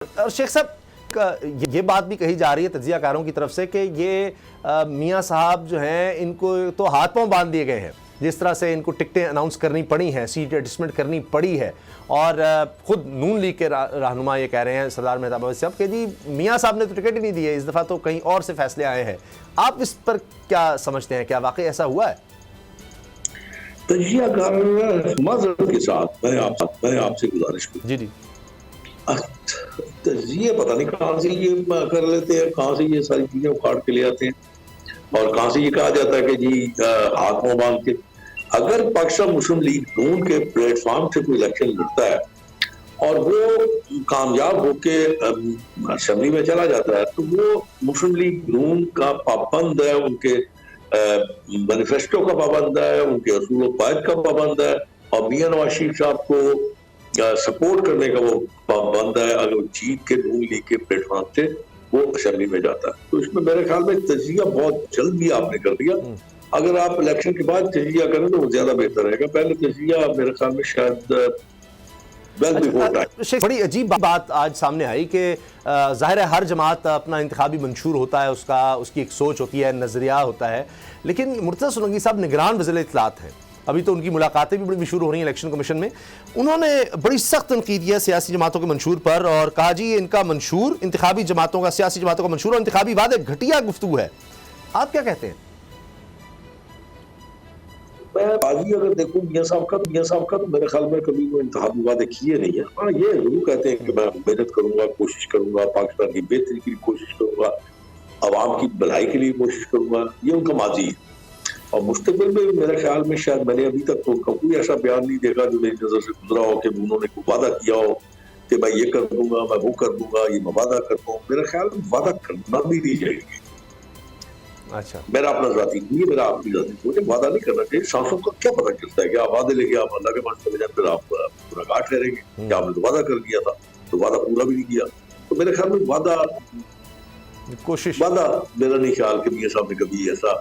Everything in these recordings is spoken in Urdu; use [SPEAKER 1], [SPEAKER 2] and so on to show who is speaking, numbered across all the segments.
[SPEAKER 1] اور شیخ صاحب یہ بات بھی کہی جا رہی ہے تجزیہ کاروں کی طرف سے کہ یہ میاں صاحب جو ہیں ان کو تو ہاتھ پاؤں باندھ دیے گئے ہیں، جس طرح سے ان کو ٹکٹیں اناؤنس کرنی پڑی ہیں، سیٹ ایڈجسٹمنٹ کرنی پڑی ہے، اور خود نون لیگ کے رہنما یہ کہہ رہے ہیں سردار مہتاب اویسی صاحب کہ جی میاں صاحب نے تو ٹکٹ ہی نہیں دی ہے، اس دفعہ تو کہیں اور سے فیصلے آئے ہیں۔ آپ اس پر کیا سمجھتے ہیں؟ کیا واقعی ایسا ہوا ہے؟
[SPEAKER 2] تجزیہ کار معذرت کے ساتھ میں آپ سے گزارش کروں
[SPEAKER 1] جی
[SPEAKER 2] تجزیہ پتہ نہیں کہاں سے یہ کر لیتے ہیں، کہاں سے یہ ساری چیزیں اکھاڑ کے لے آتے ہیں، اور کہاں سے یہ کہا جاتا ہے کہ جی ہاتھ منہ باندھ کے اگر پاکستان مسلم لیگ نون کے پلیٹ فارم سے کوئی الیکشن لڑتا ہے اور وہ کامیاب ہو کے اسمبلی میں چلا جاتا ہے تو وہ مسلم لیگ نون کا پابند ہے، ان کے مینیفیسٹو کا پابند ہے، ان کے اصول و قواعد کا پابند ہے، اور میاں نواز شریف صاحب کو سپورٹ کرنے کا وہ پابند ہے اگر وہ جیت کے نون لیگ کے پلیٹ فارم سے وہ اسمبلی میں جاتا ہے۔ تو اس میں میرے خیال میں تجزیہ بہت جلد بھی آپ نے کر دیا، اگر آپ الیکشن کے بعد تجزیہ کریں تو وہ زیادہ بہتر رہے گا، پہلے تجزیہ میرے خیال میں شاید
[SPEAKER 1] بڑی عجیب بات آج سامنے آئی کہ ظاہر ہے ہر جماعت اپنا انتخابی منشور ہوتا ہے، اس کی ایک سوچ ہوتی ہے، نظریہ ہوتا ہے، لیکن مرتضی سولنگی صاحب نگران وزیر اطلاعات ہیں، ابھی تو ان کی ملاقاتیں بھی بڑی مشہور ہو رہی ہیں الیکشن کمیشن میں، انہوں نے بڑی سخت تنقید کیا سیاسی جماعتوں کے منشور پر اور کہا جی ان کا منشور انتخابی جماعتوں کا، سیاسی جماعتوں کا منشور اور انتخابی وعدے گھٹیا گفتگو ہے۔ آپ کیا کہتے ہیں؟
[SPEAKER 2] میں بازی اگر دیکھوں میاں صاحب کا تو میرے خیال میں کبھی وہ انتخابی وعدے کیے نہیں ہیں، ہاں یہ ضرور کہتے ہیں کہ میں محنت کروں گا، کوشش کروں گا، پاکستان کی بہتری کے لیے کوشش کروں گا، عوام کی بھلائی کے لیے کوشش کروں گا، یہ ان کا ماضی ہے، اور مستقبل میں میرے خیال میں شاید میں نے ابھی تک تو کوئی ایسا بیان نہیں دیکھا جو میری نظر سے گزرا ہو کہ انہوں نے کوئی وعدہ کیا ہو کہ میں یہ کر دوں گا، میں وہ کر دوں گا، یہ میں وعدہ کرتا ہوں۔ میرے خیال میں وعدہ کرنا بھی نہیں چاہیے،
[SPEAKER 1] اچھا
[SPEAKER 2] میرا اپنا ذاتی نہیں ہے، میرا اپنی ذاتی سوچ ہے، وعدہ نہیں کرنا چاہیے۔ سانسوں کا کیا پتہ چلتا ہے کہ آپ وعدے لے کے آپ اللہ کے پاس چلے جائیں، پھر آپ پورا گاٹ ٹھہریں گے کہ آپ نے تو وعدہ کر دیا تھا تو وعدہ پورا بھی نہیں کیا۔ تو میرے خیال میں وعدہ میرا نہیں خیال کہ میاں صاحب نے کبھی ایسا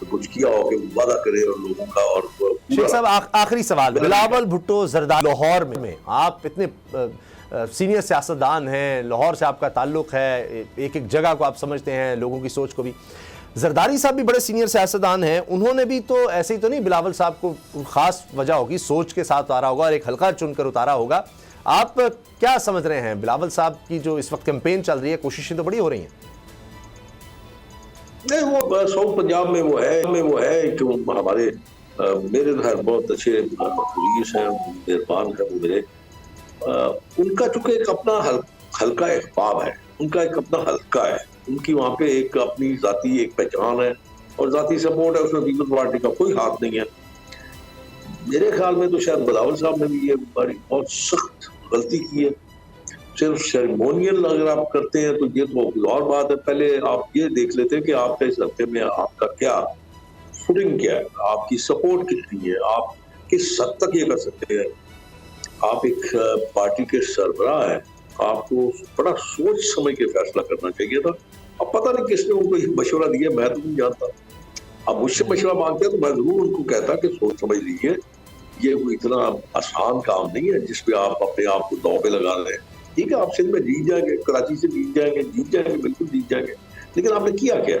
[SPEAKER 2] کچھ کیا ہو کہ وعدہ کرے اور لوگوں کا اور
[SPEAKER 1] شیخ صاحب آخری سوال، بلاول بھٹو زرداری لاہور میں آپ اتنے سینئر سیاستدان ہیں، لاہور سے آپ کا تعلق ہے، ایک ایک جگہ کو آپ سمجھتے ہیں، لوگوں کی سوچ کو بھی، زرداری صاحب بھی بڑے سینئر سیاستدان ہیں، انہوں نے بھی تو ایسے ہی تو نہیں بلاول صاحب کو خاص وجہ ہوگی، سوچ کے ساتھ اتارا ہوگا اور ایک حلقہ چن کر اتارا ہوگا۔ آپ کیا سمجھ رہے ہیں بلاول صاحب کی جو اس وقت کیمپین چل رہی ہے، کوششیں تو بڑی ہو رہی ہیں؟
[SPEAKER 2] نہیں، وہ ساؤتھ پنجاب میں وہ ہے کہ ہمارے میرے گھر بہت اچھے پولیس ہیں، مہربان ہیں وہ میرے، ان کا چونکہ ایک اپنا حلقہ احباب ہے، ان کا ایک اپنا حلقہ ہے، ان کی وہاں پہ ایک اپنی ذاتی ایک پہچان ہے اور ذاتی سپورٹ ہے، اس میں پیپلز پارٹی کا کوئی ہاتھ نہیں ہے۔ میرے خیال میں تو شاید بلاول صاحب نے بھی یہ بہت سخت غلطی کی ہے۔ صرف سیریمونیل اگر آپ کرتے ہیں تو یہ تو اور بات ہے، پہلے آپ یہ دیکھ لیتے ہیں کہ آپ کے اس ہفتے میں آپ کا کیا فوٹنگ کیا ہے، آپ کی سپورٹ کتنی ہے، آپ کس حد تک یہ کر سکتے ہیں۔ آپ ایک پارٹی کے سربراہ ہیں، آپ کو بڑا سوچ سمجھ کے فیصلہ کرنا چاہیے تھا۔ اب پتہ نہیں کس نے ان کو یہ مشورہ دیا، میں تو نہیں جانتا، اب مجھ سے مشورہ مانگتے ہیں تو میں ضرور ان کو کہتا کہ سوچ سمجھ لیجیے، یہ کوئی اتنا آسان کام نہیں ہے جس پہ آپ اپنے آپ کو داؤ پہ لگا رہے ہیں۔ ٹھیک ہے آپ سندھ میں جیت جائیں گے، کراچی سے جیت جائیں گے، بالکل جیت جائیں گے، لیکن آپ نے کیا کیا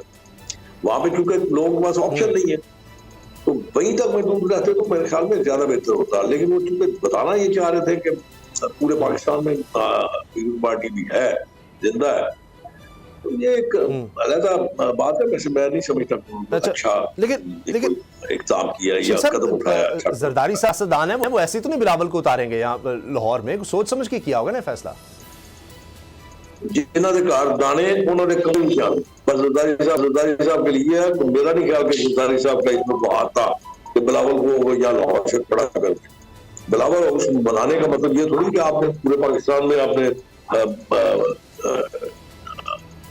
[SPEAKER 2] وہاں پہ؟ کیونکہ لوگوں کے پاس آپشن نہیں ہے، تو وہیں تک محدود رہتے تو میرے خیال میں زیادہ بہتر ہوتا، لیکن وہ چونکہ بتانا یہ چاہ رہے تھے کہ پورے پاکستان میں پیپلز پارٹی بھی ہے، زندہ ہے، تو یہ ایک علیحدہ بات ہے، ویسے میں نہیں سمجھتا اچھا
[SPEAKER 1] لیکن
[SPEAKER 2] اقدام کیا یا قدم اٹھایا۔
[SPEAKER 1] زرداری سیاستدان ہیں، وہ ایسے تو نہیں بلاول کو اتاریں گے یہاں لاہور میں، سوچ سمجھ کے کیا ہوگا نا فیصلہ؟
[SPEAKER 2] جنہوں نے کاردانے انہوں نے کبھی نہیں کیا، پر زرداری صاحب کے لیے میرا نہیں خیال کہ زرداری صاحب کا اتنا بہت تھا کہ بلاول کو یا لاہور سے کھڑا کر کے بلاول اس کو بنانے کا مطلب یہ تھوڑی کہ آپ نے پورے پاکستان میں آپ نے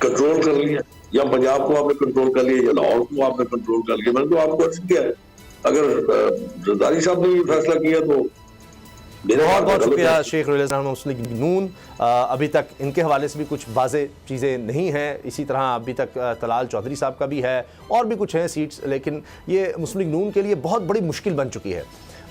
[SPEAKER 2] کنٹرول کر لیا، یا پنجاب کو آپ نے کنٹرول کر لیا یا لاہور کو آپ نے کنٹرول کر لیا۔ میں نے تو آپ کو عرض کیا ہے، اگر زرداری صاحب نے یہ فیصلہ کیا تو
[SPEAKER 1] بہت بہت شکریہ شیخ رحمۃ اللہ مسلم لیگ نون۔ ابھی تک ان کے حوالے سے بھی کچھ واضح چیزیں نہیں ہیں، اسی طرح ابھی تک طلال چودھری صاحب کا بھی ہے اور بھی کچھ ہیں سیٹس، لیکن یہ مسلم لیگ نون کے لیے بہت بڑی مشکل بن چکی ہے۔